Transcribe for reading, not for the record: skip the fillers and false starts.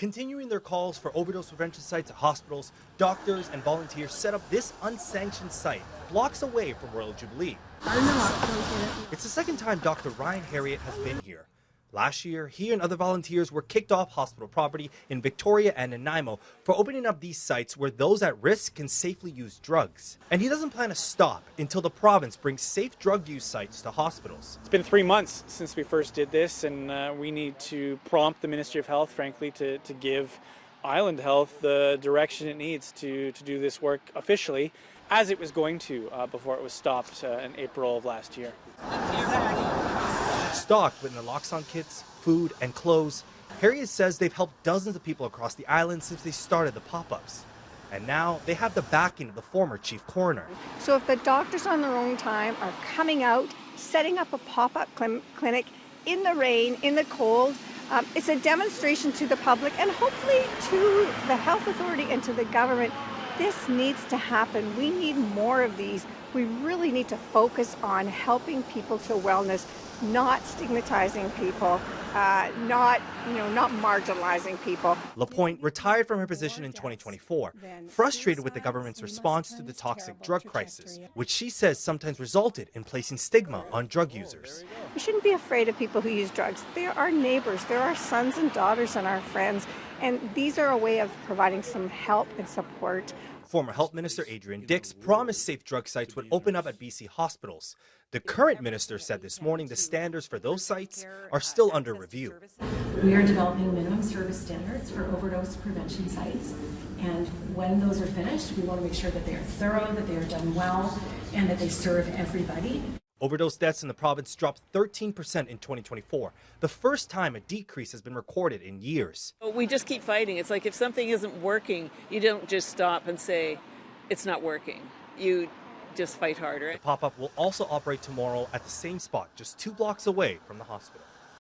Continuing their calls for overdose prevention sites at hospitals, doctors and volunteers set up this unsanctioned site blocks away from Royal Jubilee. It's the second time Dr. Ryan Harriet has been here. Last year, he and other volunteers were kicked off hospital property in Victoria and Nanaimo for opening up these sites where those at risk can safely use drugs. And he doesn't plan to stop until the province brings safe drug use sites to hospitals. It's been 3 months since we first did this, and we need to prompt the Ministry of Health, frankly, to give Island Health the direction it needs to do this work officially, as it was going to before it was stopped in April of last year. Stocked with naloxone kits, food, and clothes, Harriet says they've helped dozens of people across the island since they started the pop-ups. And now they have the backing of the former Chief Coroner. So if the doctors on their own time are coming out, setting up a pop-up clinic in the rain, in the cold, it's a demonstration to the public and hopefully to the health authority and to the government. This needs to happen. We need more of these. We really need to focus on helping people to wellness, not stigmatizing people, not marginalizing people. Lapointe retired from her position in 2024, frustrated with the government's response to the toxic drug crisis, which she says sometimes resulted in placing stigma on drug users. We shouldn't be afraid of people who use drugs. They're our neighbors, they're our sons and daughters and our friends, and these are a way of providing some help and support. Former Health Minister Adrian Dix promised safe drug sites would open up at BC hospitals. The current minister said this morning the standards for those sites are still under review. We are developing minimum service standards for overdose prevention sites, and when those are finished, we want to make sure that they are thorough, that they are done well, and that they serve everybody. Overdose deaths in the province dropped 13% in 2024, the first time a decrease has been recorded in years. We just keep fighting. It's like if something isn't working, you don't just stop and say, it's not working. You just fight harder. The pop-up will also operate tomorrow at the same spot, just 2 blocks away from the hospital.